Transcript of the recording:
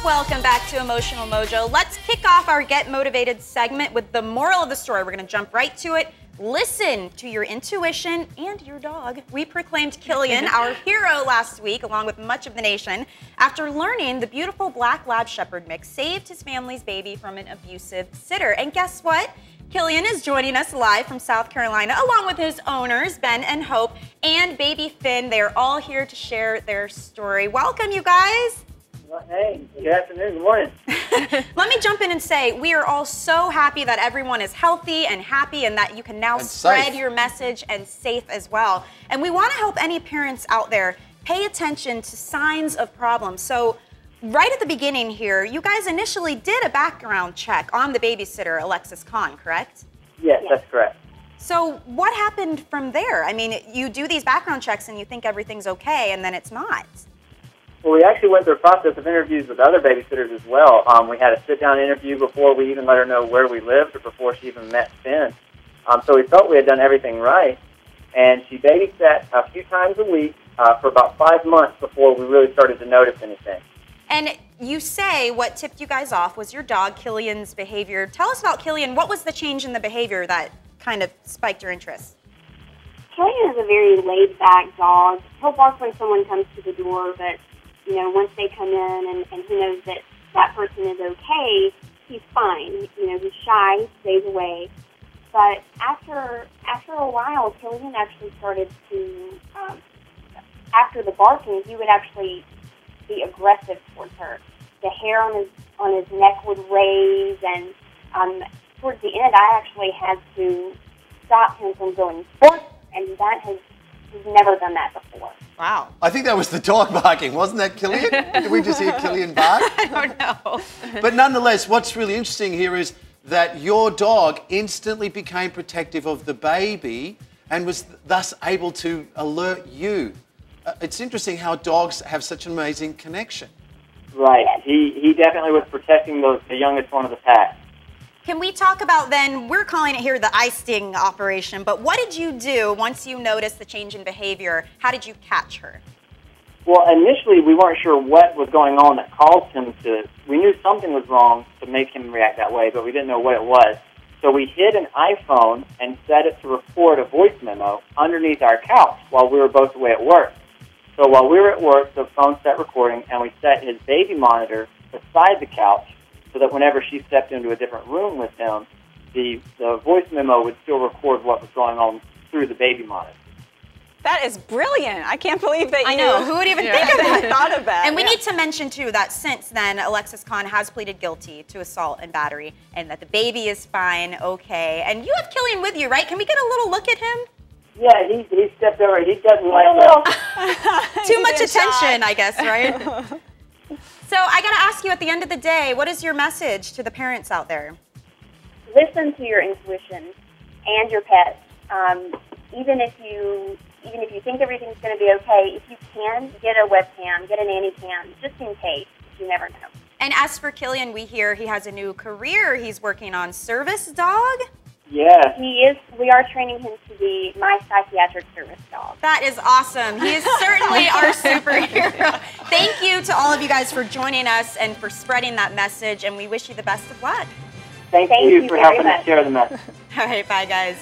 Welcome back to Emotional Mojo. Let's kick off our Get Motivated segment with the moral of the story. We're going to jump right to it. Listen to your intuition and your dog. We proclaimed Killian our hero last week, along with much of the nation, after learning the beautiful black lab shepherd mix saved his family's baby from an abusive sitter. And guess what? Killian is joining us live from South Carolina, along with his owners, Ben and Hope, and baby Finn. They are all here to share their story. Welcome, you guys. Well, hey, good afternoon, good morning. Let me jump in and say we are all so happy that everyone is healthy and happy and that you can now spread your message and safe as well. And we want to help any parents out there pay attention to signs of problems. So right at the beginning here, you guys initially did a background check on the babysitter, Alexis Kahn, correct? Yes, that's correct. So what happened from there? I mean, you do these background checks and you think everything's okay, and then it's not. Well, we actually went through a process of interviews with other babysitters as well. We had a sit-down interview before we even let her know where we lived or before she even met Finn. So we felt we had done everything right. And she babysat a few times a week for about 5 months before we really started to notice anything. And you say what tipped you guys off was your dog, Killian's behavior. Tell us about Killian. What was the change in the behavior that kind of spiked your interest? Killian is a very laid-back dog. He'll bark when someone comes to the door, but you know, once they come in and he knows that that person is okay, he's fine. You know, he's shy, he stays away. But after a while, Killian actually started to, after the barking, he would actually be aggressive towards her. The hair on his neck would raise, and towards the end, I actually had to stop him from going forward, and he's never done that before. Wow. I think that was the dog barking, wasn't that Killian? Did we just hear Killian bark? I don't know. But nonetheless, what's really interesting here is that your dog instantly became protective of the baby and was thus able to alert you. It's interesting how dogs have such an amazing connection. Right. He definitely was protecting the youngest one of the pack. Can we talk about then, we're calling it here the eye sting operation, but what did you do once you noticed the change in behavior? How did you catch her? Well, initially we weren't sure what was going on that caused him to, we knew something was wrong to make him react that way, but we didn't know what it was. So we hid an iPhone and set it to record a voice memo underneath our couch while we were both away at work. So while we were at work, the phone set recording, and we set his baby monitor beside the couch so that whenever she stepped into a different room with him, the voice memo would still record what was going on through the baby monitor. That is brilliant. I can't believe that you... I know, who would even think of that? Thought of that. And we need to mention, too, that since then, Alexis Kahn has pleaded guilty to assault and battery, and that the baby is fine, okay. And you have Killian with you, right? Can we get a little look at him? Yeah, he stepped over. He doesn't like Too much attention, I guess, right? So I got to ask you, at the end of the day, what is your message to the parents out there? Listen to your intuition and your pet. Even if you think everything's going to be okay, if you can, get a webcam, get a nanny cam, just in case. You never know. And as for Killian, we hear he has a new career. He's working on service dog. Yeah. He is. We are training him to be my psychiatric service dog. That is awesome. He is certainly our superhero. Thank you to all of you guys for joining us and for spreading that message, and we wish you the best of luck. Thank you for helping us share the message. All right, bye, guys.